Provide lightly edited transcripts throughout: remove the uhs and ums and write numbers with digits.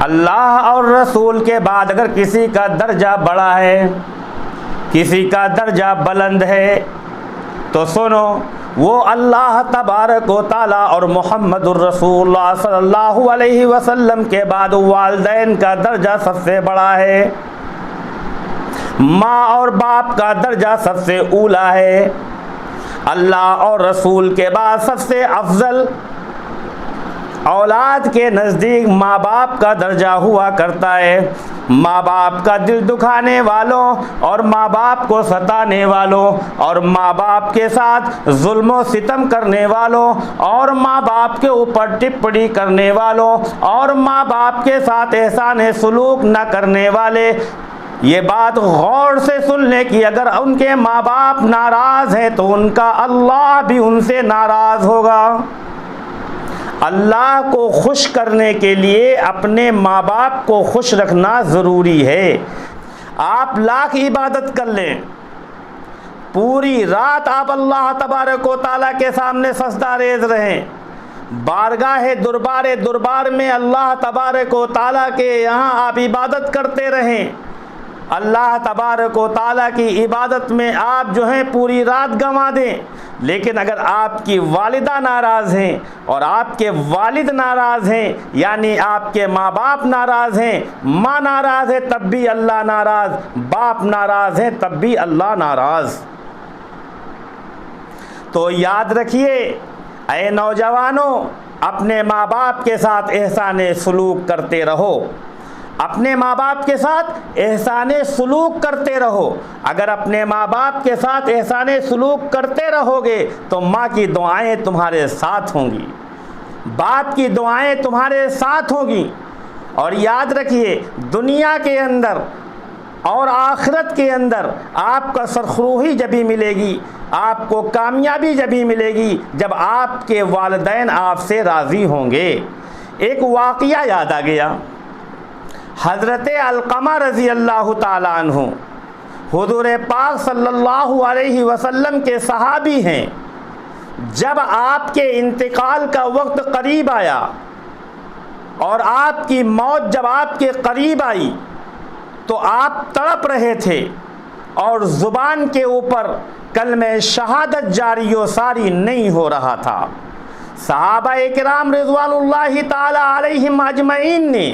اللہ اور رسول کے بعد اگر کسی کا درجہ بڑا ہے، کسی کا درجہ بلند ہے، تو سنو، وہ اللہ تبارک و تعالیٰ اور محمد الرسول اللہ صلی اللہ علیہ وسلم کے بعد والدین کا درجہ سب سے بڑا ہے، ماں اور باپ کا درجہ سب سے اولا ہے، اللہ اور رسول کے بعد سب سے افضل اولاد کے نزدیک ماں باپ کا درجہ ہوا کرتا ہے۔ ماں باپ کا دل دکھانے والوں اور ماں باپ کو ستانے والوں اور ماں باپ کے ساتھ ظلم و ستم کرنے والوں اور ماں باپ کے اوپر ٹپڑی کرنے والوں اور ماں باپ کے ساتھ احسان سلوک نہ کرنے والے، یہ بات غور سے سن لیں کہ اگر ان کے ماں باپ ناراض ہیں تو ان کا اللہ بھی ان سے ناراض ہوگا۔ اللہ کو خوش کرنے کے لیے اپنے ماں باپ کو خوش رکھنا ضروری ہے۔ آپ لاکھ عبادت کر لیں، پوری رات آپ اللہ تبارک و تعالیٰ کے سامنے سجدہ ریز رہیں، بارگاہ دربار میں اللہ تبارک و تعالیٰ کے یہاں آپ عبادت کرتے رہیں، اللہ تبارک و تعالیٰ کی عبادت میں آپ جو ہیں پوری رات گنوا دیں، لیکن اگر آپ کی والدہ ناراض ہیں اور آپ کے والد ناراض ہیں، یعنی آپ کے ماں باپ ناراض ہیں، ماں ناراض ہے تب بھی اللہ ناراض، باپ ناراض ہے تب بھی اللہ ناراض۔ تو یاد رکھیے اے نوجوانوں، اپنے ماں باپ کے ساتھ احسان سلوک کرتے رہو، اپنے ماں باپ کے ساتھ احسان سلوک کرتے رہو۔ اگر اپنے ماں باپ کے ساتھ احسان سلوک کرتے رہو گے تو ماں کی دعائیں تمہارے ساتھ ہوں گی، باپ کی دعائیں تمہارے ساتھ ہوں گی۔ اور یاد رکھیے دنیا کے اندر اور آخرت کے اندر آپ کا سرخروہی جبھی ملے گی، آپ کو کامیابی جبھی ملے گی جب آپ کے والدین آپ سے راضی ہوں گے۔ ایک واقعہ یاد آ گیا، حضرت علقمہ رضی اللہ تعالیٰ عنہ حضور پاک صلی اللہ علیہ وسلم کے صحابی ہیں۔ جب آپ کے انتقال کا وقت قریب آیا اور آپ کی موت جب آپ کے قریب آئی تو آپ تڑپ رہے تھے اور زبان کے اوپر کلمہ شہادت جاری و ساری نہیں ہو رہا تھا۔ صحابہ کرام رضوان اللہ تعالی علیہم اجمعین نے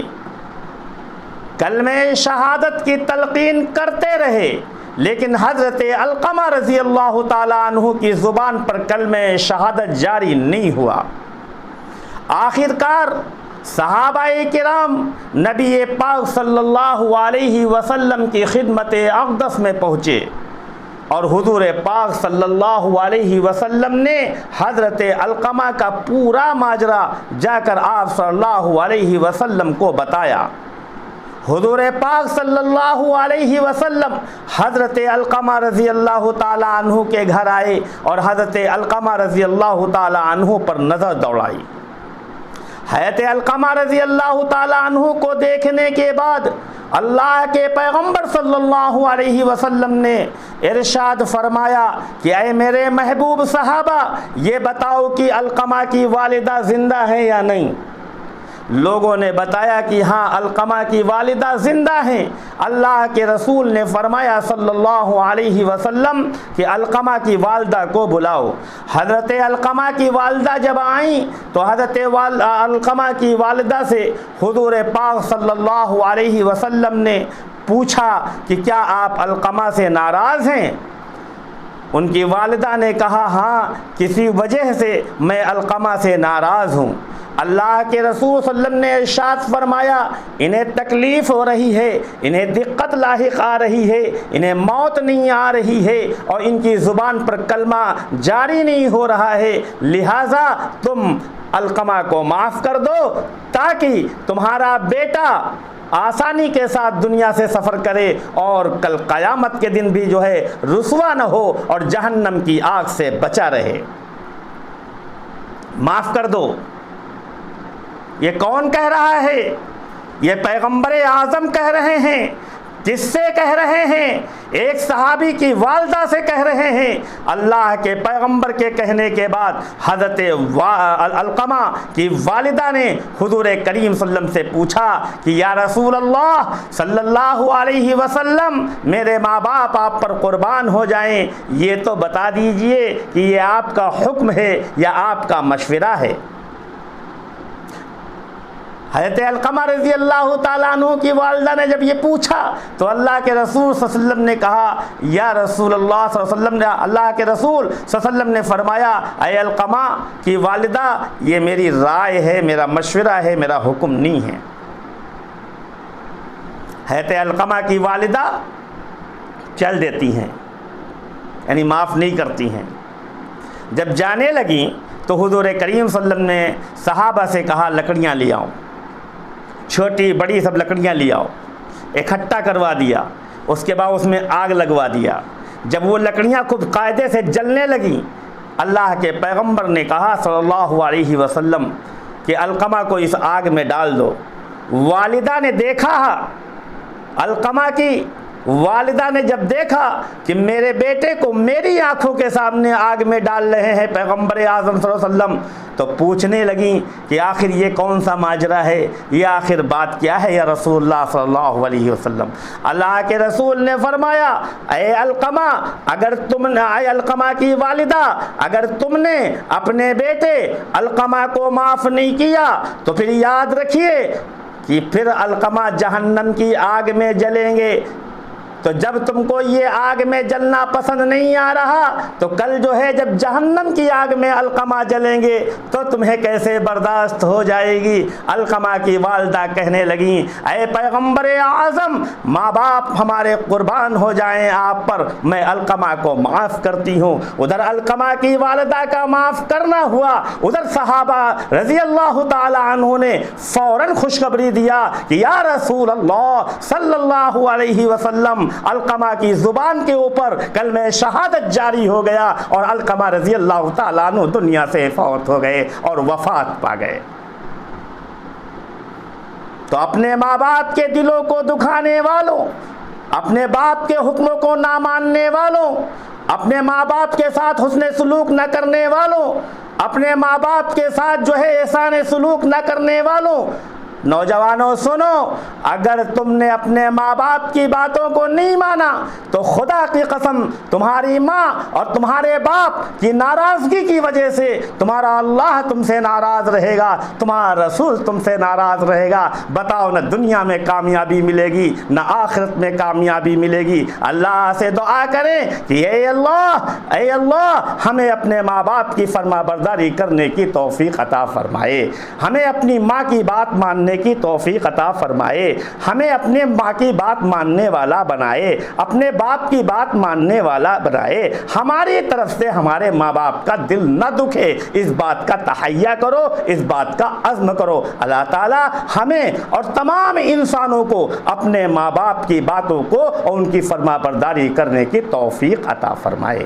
کلمہ شہادت کی تلقین کرتے رہے، لیکن حضرت علقمہ رضی اللہ تعالیٰ عنہ کی زبان پر کلمہ شہادت جاری نہیں ہوا۔ آخرکار صحابہ کرام نبی پاک صلی اللہ علیہ وسلم کی خدمت اقدس میں پہنچے اور حضور پاک صلی اللہ علیہ وسلم نے حضرت علقمہ کا پورا ماجرا جا کر آپ صلی اللہ علیہ وسلم کو بتایا۔ حضور پاک صلی اللہ علیہ وسلم حضرت علقمہ رضی اللہ تعالیٰ عنہ کے گھر آئے اور حضرت علقمہ رضی اللہ تعالیٰ عنہ پر نظر دوڑائی۔ حضرت علقمہ رضی اللہ تعالیٰ عنہ کو دیکھنے کے بعد اللہ کے پیغمبر صلی اللہ علیہ وسلم نے ارشاد فرمایا کہ اے میرے محبوب صحابہ، یہ بتاؤ کہ علقمہ کی والدہ زندہ ہے یا نہیں؟ لوگوں نے بتایا کہ ہاں علقمہ کی والدہ زندہ ہیں۔ اللہ کے رسول نے فرمایا صلی اللہ علیہ وسلم کہ علقمہ کی والدہ کو بلاؤ۔ حضرت علقمہ کی والدہ جب آئیں تو حضرت علقمہ کی والدہ سے حضور پاک صلی اللہ علیہ وسلم نے پوچھا کہ کیا آپ علقمہ سے ناراض ہیں؟ ان کی والدہ نے کہا ہاں، کسی وجہ سے میں علقمہ سے ناراض ہوں۔ اللہ کے رسول صلی اللہ علیہ وسلم نے ارشاد فرمایا انہیں تکلیف ہو رہی ہے، انہیں دقت لاحق آ رہی ہے، انہیں موت نہیں آ رہی ہے اور ان کی زبان پر کلمہ جاری نہیں ہو رہا ہے، لہٰذا تم علقمہ کو معاف کر دو تاکہ تمہارا بیٹا آسانی کے ساتھ دنیا سے سفر کرے اور کل قیامت کے دن بھی جو ہے رسوا نہ ہو اور جہنم کی آگ سے بچا رہے۔ معاف کر دو۔ یہ کون کہہ رہا ہے؟ یہ پیغمبر اعظم کہہ رہے ہیں، کس سے کہہ رہے ہیں؟ ایک صحابی کی والدہ سے کہہ رہے ہیں۔ اللہ کے پیغمبر کے کہنے کے بعد حضرت علقمہ کی والدہ نے حضور کریم صلی اللہ علیہ وسلم سے پوچھا کہ یا رسول اللہ صلی اللہ علیہ وسلم، میرے ماں باپ آپ پر قربان ہو جائیں، یہ تو بتا دیجئے کہ یہ آپ کا حکم ہے یا آپ کا مشورہ ہے۔ حضرت علقمہ رضی اللہ تعالیٰ عنہ کی والدہ نے جب یہ پوچھا تو اللہ کے رسول صلی اللہ علیہ وسلم نے کہا، یا رسول اللہ صلی اللہ علیہ وسلم نے اللہ کے رسول صلی اللہ علیہ وسلم نے فرمایا، اے علقمہ کی والدہ، یہ میری رائے ہے، میرا مشورہ ہے، میرا حکم نہیں ہے۔ حضرت علقمہ کی والدہ چل دیتی ہیں، یعنی معاف نہیں کرتی ہیں۔ جب جانے لگیں تو حضور کریم صلی اللہ علیہ وسلم نے صحابہ سے کہا، لکڑیاں لے آؤ، چھوٹی بڑی سب لکڑیاں لے آؤ، اکٹھا کروا دیا، اس کے بعد اس میں آگ لگوا دیا۔ جب وہ لکڑیاں خوب قاعدے سے جلنے لگیں، اللہ کے پیغمبر نے کہا صلی اللہ علیہ وسلم کہ علقمہ کو اس آگ میں ڈال دو۔ والدہ نے دیکھا، علقمہ کی والدہ نے جب دیکھا کہ میرے بیٹے کو میری آنکھوں کے سامنے آگ میں ڈال رہے ہیں پیغمبر اعظم صلی اللہ علیہ وسلم، تو پوچھنے لگیں کہ آخر یہ کون سا ماجرا ہے، یہ آخر بات کیا ہے یا رسول اللہ صلی اللہ علیہ وسلم۔ اللہ کے رسول نے فرمایا، اے علقمہ، اے علقمہ کی والدہ، اگر تم نے اپنے بیٹے علقمہ کو معاف نہیں کیا تو پھر یاد رکھیے کہ پھر علقمہ جہنم کی آگ میں جلیں گے۔ تو جب تم کو یہ آگ میں جلنا پسند نہیں آ رہا تو کل جو ہے جب جہنم کی آگ میں علقمہ جلیں گے تو تمہیں کیسے برداشت ہو جائے گی۔ علقمہ کی والدہ کہنے لگیں، اے پیغمبر اعظم، ماں باپ ہمارے قربان ہو جائیں آپ پر، میں علقمہ کو معاف کرتی ہوں۔ ادھر علقمہ کی والدہ کا معاف کرنا ہوا، ادھر صحابہ رضی اللہ تعالی عنہ نے فوراً خوشخبری دیا کہ یا رسول اللہ صلی اللہ علیہ وسلم، علقمہ کی زبان کے اوپر کلمہ شہادت جاری ہو گیا اور علقمہ رضی اللہ تعالیٰ عنہ دنیا سے فوت ہو گئے اور وفات پا گئے۔ تو اپنے ماں باپ کے دلوں کو دکھانے والوں، اپنے باپ کے حکموں کو نہ ماننے والوں، اپنے ماں باپ کے ساتھ حسن سلوک نہ کرنے والوں، اپنے ماں باپ کے ساتھ جو ہے احسان سلوک نہ کرنے والوں، نوجوانوں سنو، اگر تم نے اپنے ماں باپ کی باتوں کو نہیں مانا تو خدا کی قسم تمہاری ماں اور تمہارے باپ کی ناراضگی کی وجہ سے تمہارا اللہ تم سے ناراض رہے گا، تمہارا رسول تم سے ناراض رہے گا۔ بتاؤ، نہ دنیا میں کامیابی ملے گی نہ آخرت میں کامیابی ملے گی۔ اللہ سے دعا کریں کہ اے اللہ ہمیں اپنے ماں باپ کی فرما برداری کرنے کی توفیق عطا فرمائے، ہمیں اپنی ماں کی بات ماننے کی توفیق عطا فرمائے، ہمیں اپنے ماں کی بات ماننے والا بنائے، اپنے باپ کی بات ماننے والا بنائے۔ ہماری طرف سے ہمارے ماں باپ کا دل نہ دکھے، اس بات کا تحیہ کرو، اس بات کا عزم کرو۔ اللہ تعالی ہمیں اور تمام انسانوں کو اپنے ماں باپ کی باتوں کو اور ان کی فرما برداری کرنے کی توفیق عطا فرمائے۔